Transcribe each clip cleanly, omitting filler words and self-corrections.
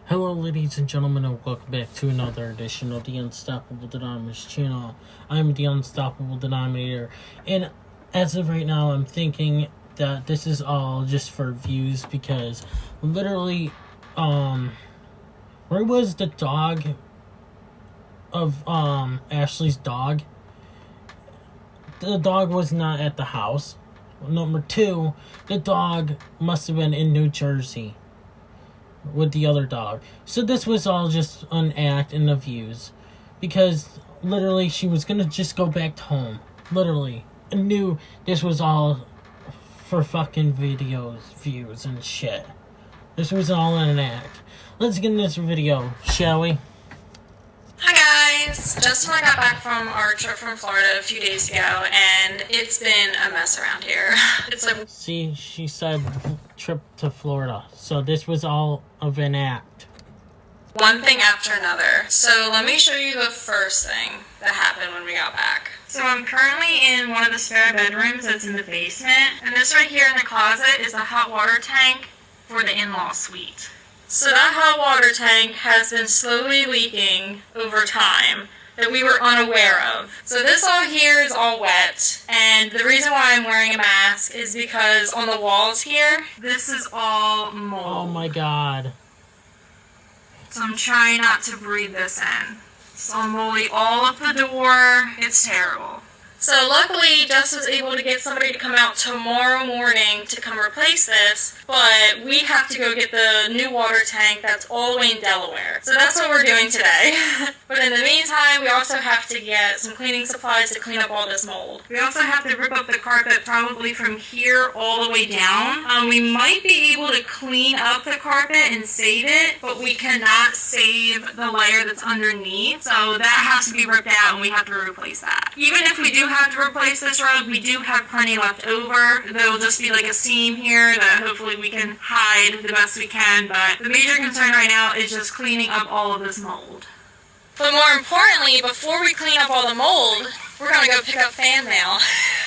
Hello ladies and gentlemen, and welcome back to another edition of the Unstoppable Denominators channel. I'm the Unstoppable Denominator, and as of right now I'm thinking that this is all just for views because literally, where was the dog of Ashley's dog? The dog was not at the house. Number two, the dog must have been in New Jersey with the other dog. So this was all just an act in the views. Because literally she was gonna just go back home. Literally. I knew this was all for fucking videos, views, and shit. This was all an act. Let's get in this video, shall we? Hi guys! Justin and I got back from our trip from Florida a few days ago, and it's been a mess around here. It's like... See, she said trip to Florida. So this was all of an act. one thing after another. So let me show you the first thing that happened when we got back. So I'm currently in one of the spare bedrooms that's in the basement, and this right here in the closet is the hot water tank for the in-law suite. So that hot water tank has been slowly leaking over time that we were unaware of. So this all here is all wet, and the reason why I'm wearing a mask is because on the walls here, this is all mold. Oh my god. So I'm trying not to breathe this in. It's all moldy all up the door. It's terrible. So luckily, Jess was able to get somebody to come out tomorrow morning to come replace this, but we have to go get the new water tank that's all the way in Delaware. So that's what we're doing today. But in the meantime, we also have to get some cleaning supplies to clean up all this mold. We also have to rip up the carpet probably from here all the way down. We might be able to clean up the carpet and save it, but we cannot save the layer that's underneath, so that has to be ripped out and we have to replace that. Even if we do have to replace this rug, we do have plenty left over. There'll just be like a seam here that hopefully we can hide the best we can, but the major concern right now is just cleaning up all of this mold. But more importantly, before we clean up all the mold, we're gonna go pick up fan mail.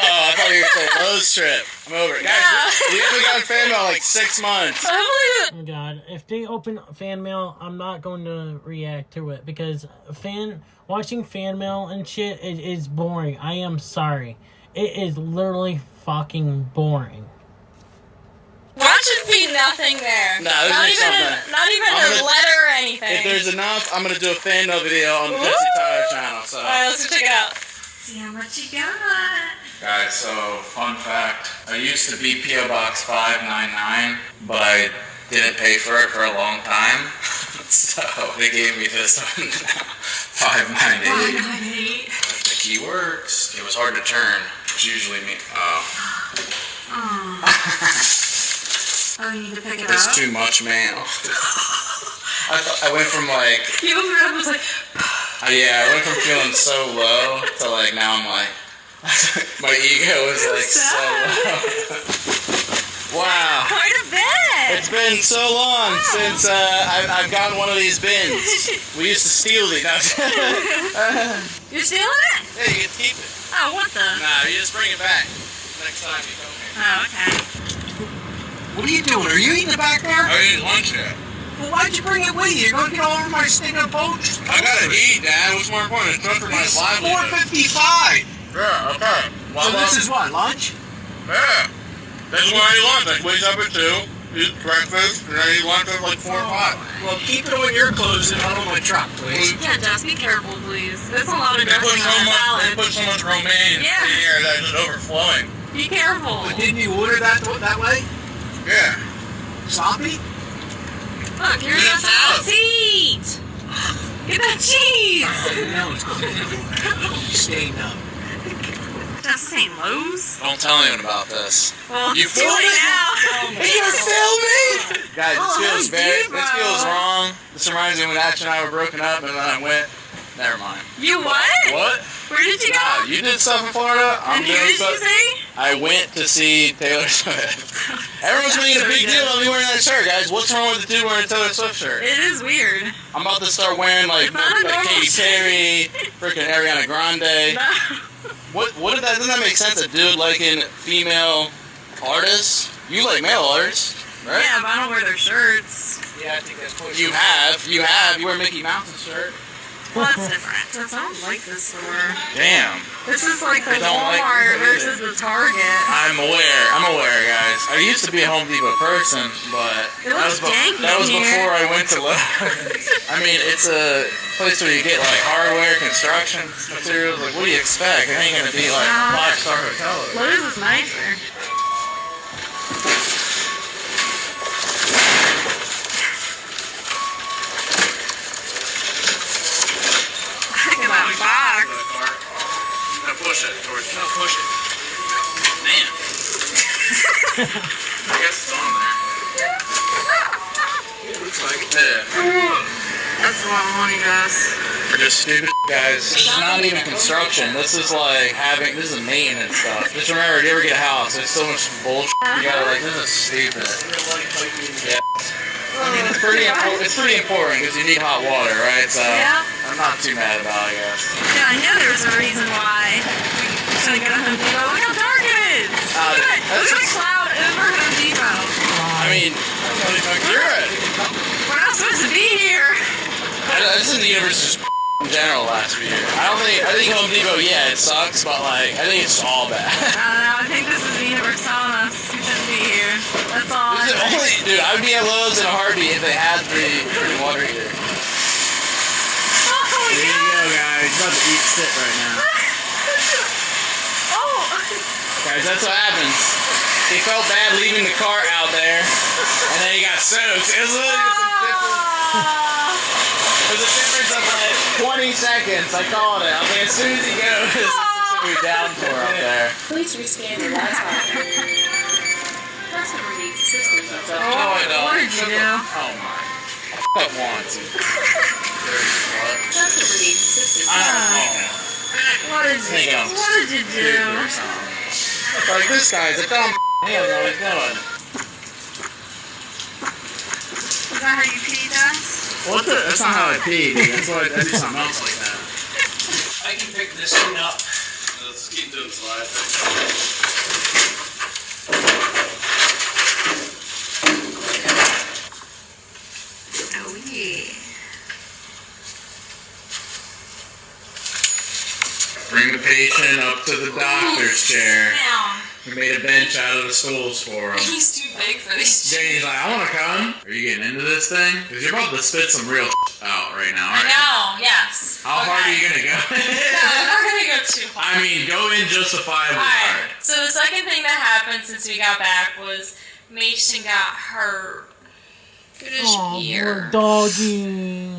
Oh, I thought you were going to say Lowe's trip. I'm over it. Guys, we haven't gotten fan mail in like 6 months. Oh my god, if they open fan mail, I'm not going to react to it because watching fan mail and shit is boring. I am sorry. It is literally fucking boring. There should be nothing there. Nah, there's something. Not even a letter or anything. If there's enough, I'm going to do a fan mail video on the Jesse Tyler channel. So. Alright, let's go check it out. See how much you got. Guys, so fun fact. I used to be P.O. Box 599, but I didn't pay for it for a long time. So they gave me this one now. 598. The key works. It was hard to turn. It's usually me. Oh, you need to pick it up? It's too much mail. I went from like... You opened it up and was like... yeah, I went from feeling so low to like now I'm like... my ego is like so low. Wow. Quite a bit. It's been so long since I've gotten one of these bins. We used to steal these. You're stealing it? Yeah, you get to keep it. Oh, what the? Nah, you just bring it back next time you come here. Oh, okay. What are you doing? Are you eating it back there? I didn't eat lunch yet. Well, why'd you bring it with you? You're going to get all over my stinking poach. I gotta eat, Dad. What's more important? It's not for my It's livelihood. 4:55. Yeah, okay. So this is what, lunch? Yeah. That's when I eat lunch. I wake up at 2, eat breakfast, and I eat lunch at like 4 or 5. Well, keep it on your clothes and not on my truck, please. Yeah, Jess, be careful, please. There's a lot of They dressing on a salad. put so much romaine in here that it's overflowing. Be careful. But didn't you order that way? Yeah. Sloppy? Look, here's Get the out. seat. Get that cheese. No, it's going to stay numb. Jess, this ain't Lowe's. Don't tell anyone about this. Well, You it's too late now. You filming? Guys, Oh, this feels wrong. This reminds me when Ash and I were broken up and then I went. Never mind. You what? What? Where did you Nah, go? you did stuff in Florida. I'm And who doing did you stuff. see? I went to see Taylor Swift. Everyone's making a big deal about me wearing that shirt, guys. What's wrong with the dude wearing a Taylor Swift shirt? It is weird. I'm about to start wearing like It's not a normal Katy Perry, shirt. freaking Ariana Grande. No. What did that? Doesn't that make sense? A dude liking female artists? You like male artists, right? Yeah, but I don't wear their shirts. Yeah, I think that's close. You wear Mickey Mouse's shirt. Well, that's different. I don't like this store. Damn. This is like the don't like Walmart this versus the Target. I'm aware, guys. I used to be a Home Depot person, but It looks janky that was in here. before I went to Lowe's. I mean, it's a place where you get like hardware, construction materials. Like, what do you expect? It ain't gonna be like a 5-star hotel. Lowe's is nicer. Look at that box. No, push it, George. No, push it. Man. I guess it's on there. It looks like it. That's a lot of money, guys. We're just stupid guys. This is not even construction. This is like this is maintenance stuff. Just remember, if you ever get a house, there's so much bullshit. You gotta this is stupid. Yeah. I mean, it's pretty important because you need hot water, right? So Yeah. I'm not too mad about it, I guess. Yeah, I know there's a reason why we should get a Home Depot. Look how dark it is! Look at it! Look at the cloud over Home Depot. I mean, you're right. We're not supposed to be here. This is the universe just in general last few years. I think Home Depot, yeah, it sucks, but like, I think it's all bad. I don't know. I think this is the universe telling us we shouldn't be here. That's all. This is only, dude, I would be at Lowe's in a heartbeat if they had the water heater. Oh, There you yeah. go, guys. He's about to eat shit right now. Oh. Guys, that's what happens. He felt bad leaving the cart out there, and then he got soaked. It was a difference of like 20 seconds. I called it. I was like, as soon as he goes, it's going to be down for up there. Please rescan your laptop. Customer needs assistance. No, I don't. What did you do? Oh my. I want to. Dirty slut. Customer needs assistance. I don't know. What did you do? Like, this guy's a dumb. He doesn't know what he's doing. Is that how you pee, Dust? What the? That's not how I pee, dude. That's why I do something else like that. I can pick this thing up. Let's keep doing slide. Oh, yeah. Bring the patient up to the doctor's chair. Now, We made a bench out of the stools for him. he's too big for these chairs. Danny's like, I want to come. Are you getting into this thing? Because you're about to spit some real out right now, I aren't you? know, yes. How hard are you going to go? No, I'm not gonna go too hard. I mean, go in justifiably hard. Alright, so the second thing that happened since we got back was Mason got hurt. Good as Oh, ear. poor doggy.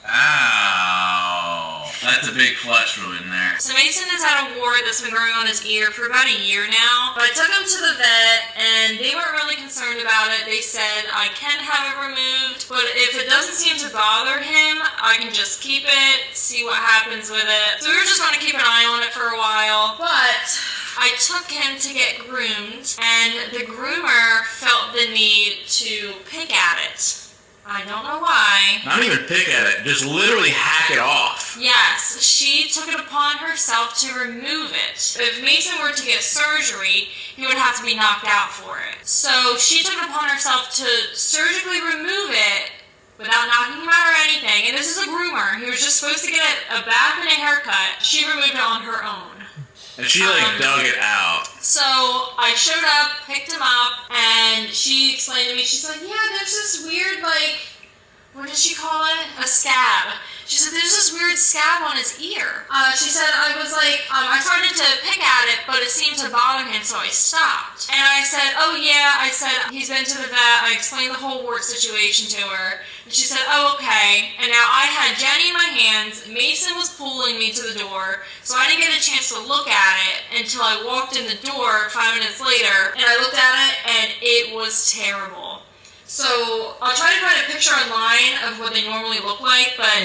Ow. That's a big flesh wound there. So Mason has had a wart that's been growing on his ear for about a year now. But I took him to the vet and they weren't really concerned about it. They said I can have it removed, but if it doesn't seem to bother him, I can just keep it, see what happens with it. So we were just going to keep an eye on it for a while. But I took him to get groomed and the groomer felt the need to pick at it. I don't know why. Not even pick at it, just literally hack it off. Yes, she took it upon herself to remove it. If Mason were to get surgery, he would have to be knocked out for it. So she took it upon herself to surgically remove it without knocking him out or anything. And this is a groomer. He was just supposed to get a bath and a haircut. She removed it on her own. And she like dug it out. So I showed up, picked him up, and she explained to me, she's like, yeah, there's this weird, like, what did she call it? A scab. She said, there's this weird scab on his ear. She said, I was like, I started to pick at it, but it seemed to bother him, so I stopped. And I said, oh yeah, I said, he's been to the vet. I explained the whole wart situation to her. And she said, oh, okay. And now I had Jenny in my hands. Mason was pulling me to the door, so I didn't get a chance to look at it until I walked in the door 5 minutes later, and I looked at it, and it was terrible. So I'll try to find a picture online of what they normally look like, but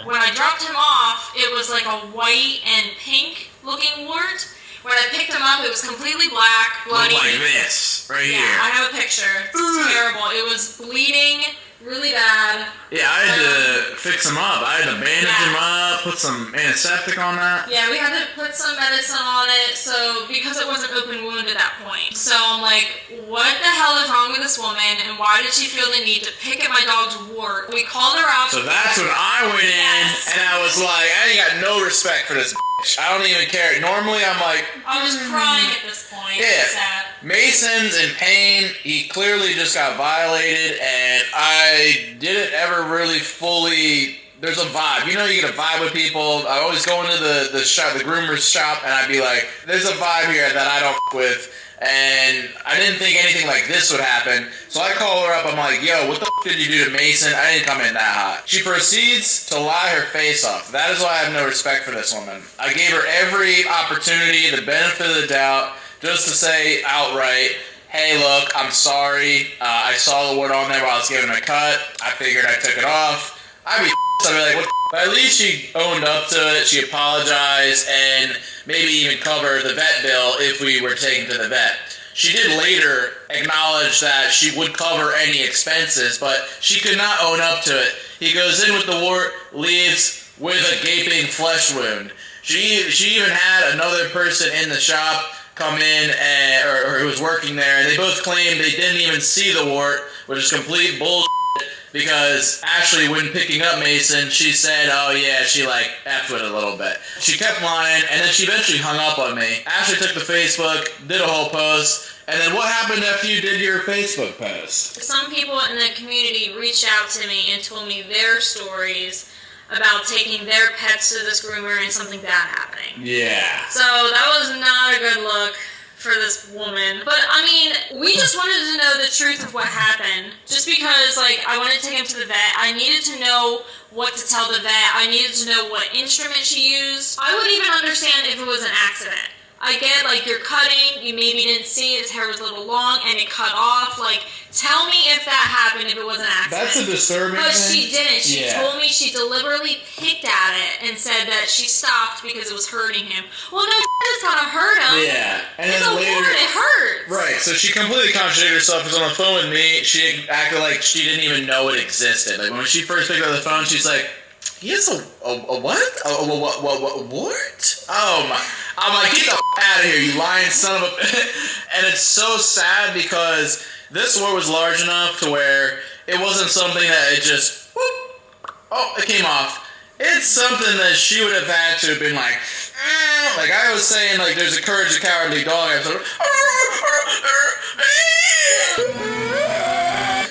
when I dropped him off, it was like a white and pink looking wart. When I picked him up, it was completely black, bloody. Look like this, right Yeah, here. I have a picture. It's terrible. It was bleeding really bad. Yeah, I had to fix him up. I had to bandage him up, put some antiseptic on that. Yeah, we had to put some medicine on it, so because it was an open wound at that point. So I'm like, what the hell is wrong with this woman, and why did she feel the need to pick at my dog's wart? We called her out. So that's when I went in, and I was like, I ain't got no respect for this bitch. I don't even care. Normally, I'm like... I was crying at this point. Yeah. Sad. Mason's in pain. He clearly just got violated, and I didn't ever really fully... There's a vibe. You know, you get a vibe with people. I always go into the shop, the groomer's shop, and I'd be like, there's a vibe here that I don't with. And I didn't think anything like this would happen. So I call her up. I'm like, yo, what the did you do to Mason? I didn't come in that hot. She proceeds to lie her face off. That is why I have no respect for this woman. I gave her every opportunity, the benefit of the doubt, just to say outright, hey, look, I'm sorry. I saw the word on there while I was giving a cut. I figured I took it off. I'd be like, what the? But at least she owned up to it. She apologized and maybe even covered the vet bill if we were taken to the vet. She did later acknowledge that she would cover any expenses, but she could not own up to it. He goes in with the wart, leaves with a gaping flesh wound. She even had another person in the shop come in or who was working there, and they both claimed they didn't even see the wart, which is complete bullshit. Because Ashley, when picking up Mason, she said, oh yeah, she like effed with it a little bit. She kept lying, and then she eventually hung up on me. Ashley took to Facebook, did a whole post, and then what happened after you did your Facebook post? Some people in the community reached out to me and told me their stories about taking their pets to this groomer and something bad happening. Yeah. So that was not a good look for this woman. But, I mean, we just wanted to know the truth of what happened. Just because, like, I wanted to take him to the vet. I needed to know what to tell the vet. I needed to know what instrument she used. I would even understand if it was an accident. I get, like, you're cutting, you maybe didn't see it, his hair was a little long, and it cut off. Like, tell me if that happened, if it was an accident. That's a disturbing But thing. she didn't. She told me she deliberately picked at it and said that she stopped because it was hurting him. Well, no, just kind of hurt him. Yeah. And it's then a later... wart, it hurts. Right, so she completely contradicted herself. Because on the phone with me, she acted like she didn't even know it existed. Like, when she first picked up the phone, she's like, he has a what? What? Oh my. I'm like, get the out of here, you lying son of a... And it's so sad because this wart was large enough to where it wasn't something that it just... Whoop, oh, it came off. It's something that she would have had to have been like... Like I was saying, like, there's a Courage the Cowardly Dog episode.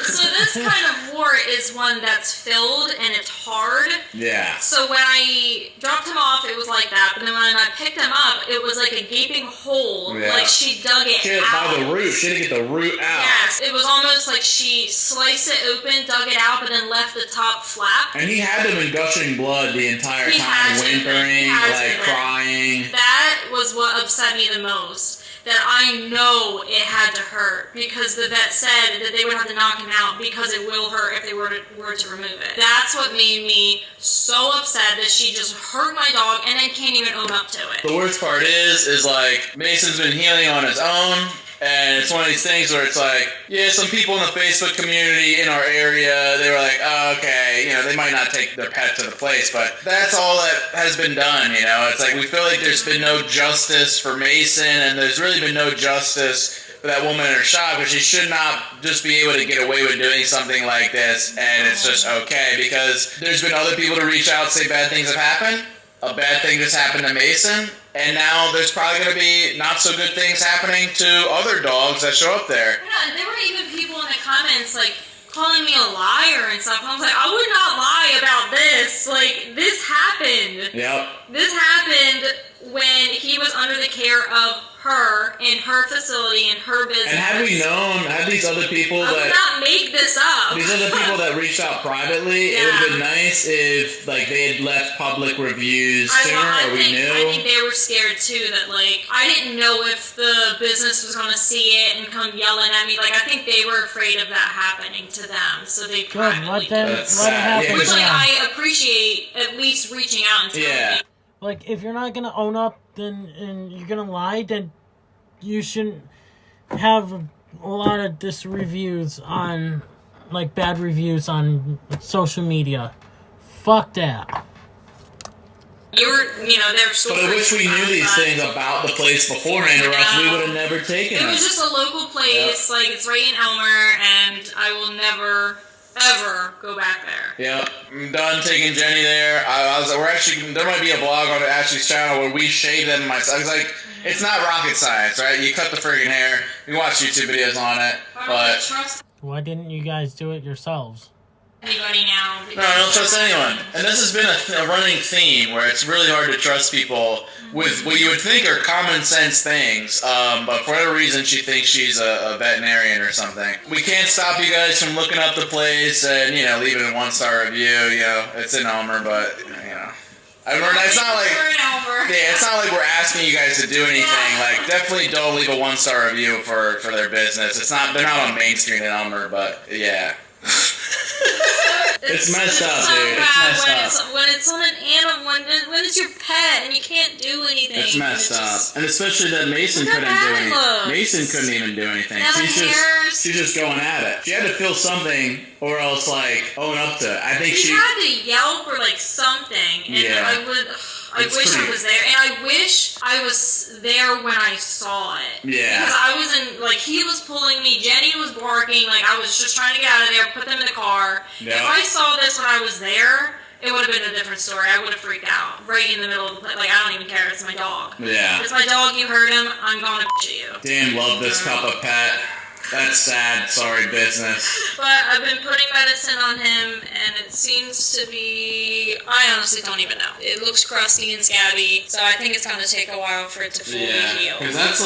So this kind of wart is one that's filled and it's hard. Yeah. So when I dropped him off, it was like that. But then when I picked him up, it was like a gaping hole. Yeah. Like she dug it By out. the root. She didn't get the root out. Yes. It was almost like she sliced it open, dug it out, but then left the top flap. And he had to have been gushing blood the entire He time, had to have been. whimpering, He had to like have been. crying. That was what upset me the most. That I know it had to hurt because the vet said that they would have to knock him out because it will hurt if they were to remove it. That's what made me so upset that she just hurt my dog and then can't even own up to it. The worst part is like, Mason's been healing on his own. And it's one of these things where it's like, yeah, some people in the Facebook community in our area, they were like, oh, okay, you know, they might not take their pet to the place, but that's all that has been done, you know? It's like, we feel like there's been no justice for Mason, and there's really been no justice for that woman in her shop, because she should not just be able to get away with doing something like this, and it's just okay, because there's been other people to reach out and say bad things have happened. A bad thing just happened to Mason, and now there's probably going to be not so good things happening to other dogs that show up there. Yeah, there were even people in the comments, like, calling me a liar and stuff. I was like, I would not lie about this. Like, this happened. Yep. This happened when he was under the care of her in her facility in her business. And had we known, had these other people I would not make this up. These other people that reached out privately, it would have been nice if, like, they had left public reviews sooner, or we knew. I think they were scared too, that, like, I didn't know if the business was going to see it and come yelling at me. Like, I think they were afraid of that happening to them, so they privately did it. Let it happen. Which, like, I appreciate at least reaching out and telling me. Like, if you're not gonna own up, then and you're gonna lie, then you shouldn't have a lot of reviews on, like, bad reviews on social media Fuck that. They're still. But I wish we knew these things about the place beforehand, or else we would have never taken it. It was just a local place, like it's right in Elmer, and I will never, ever go back there. Yep, I'm done taking Jenny there. There might be a vlog on Ashley's channel where we shave them myself. It's like, it's not rocket science, right? You cut the friggin' hair, you watch YouTube videos on it, but... Why didn't you guys do it yourselves? Anybody now? No, I don't trust anyone. And this has been a running theme where it's really hard to trust people with what you would think are common sense things, but for whatever reason she thinks she's a veterinarian or something. We can't stop you guys from looking up the place and, leaving a 1-star review. It's in Elmer, but, it's not like... Yeah, it's not like we're asking you guys to do anything. Like, definitely don't leave a 1-star review for their business. They're not on Main Street in Elmer, but, yeah. It's messed up, so dude. It's messed up. When it's on an animal, when it's your pet and you can't do anything. It's messed up. And especially that Mason couldn't do anything. Mason couldn't even do anything. She's just going at it. She had to feel something or else, own up to it. I think she had to yelp or, something. And I wish I was there. And I wish I was there when I saw it. Yeah. Because I wasn't, he was pulling me. Jenny was barking. I was just trying to get out of there, put them in the car. Yeah. If I saw this when I was there, it would have been a different story. I would have freaked out right in the middle of the place. I don't even care. It's my dog. Yeah. It's my dog. You heard him. I'm going to bitch at you. Dan loved this cup of pet. That's sad. Sorry, business. But I've been putting medicine on him, and it seems to be... I honestly don't even know. It looks crusty and scabby, so I think it's going to take a while for it to fully heal. Because that's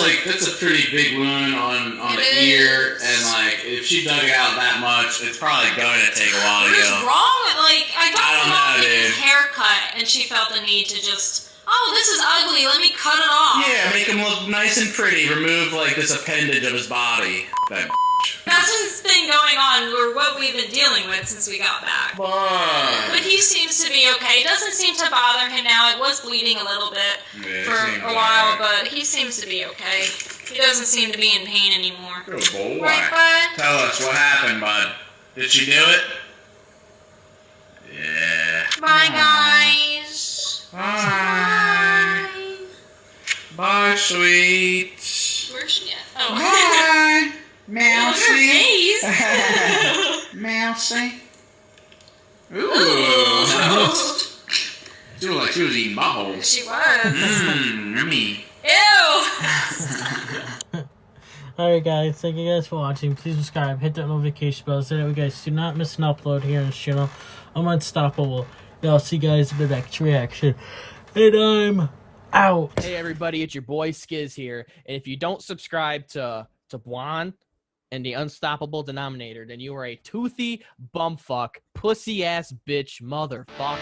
a pretty big wound on the ear, and if she dug it out that much, it's probably going to take a while to What is heal. wrong with, I I dropped don't him off know, with his dude. haircut, and she felt the need to just... Oh, this is ugly. Let me cut it off. Yeah, make him look nice and pretty. Remove, this appendage of his body. That That's what's been going on, or what we've been dealing with since we got back. But he seems to be okay. It doesn't seem to bother him now. It was bleeding a little bit for a while, but he seems to be okay. He doesn't seem to be in pain anymore. Good boy. Right, bud? Tell us what happened, bud. Did she do it? Yeah. Bye, guys. Bye. Bye, sweet. Where's she at? Oh. Bye. Mousy. Mousy. Ooh. She looked like she was eating buttholes. She was. Yummy. Ew. Alright guys, thank you guys for watching. Please subscribe, hit that notification bell so that you guys do not miss an upload here on this channel. I'm unstoppable. And I'll see you guys in the next reaction. And I'm out. Hey everybody, it's your boy Skiz here. And if you don't subscribe to Juan and the Unstoppable Denominator, then you are a toothy bumfuck, pussy ass bitch motherfucker.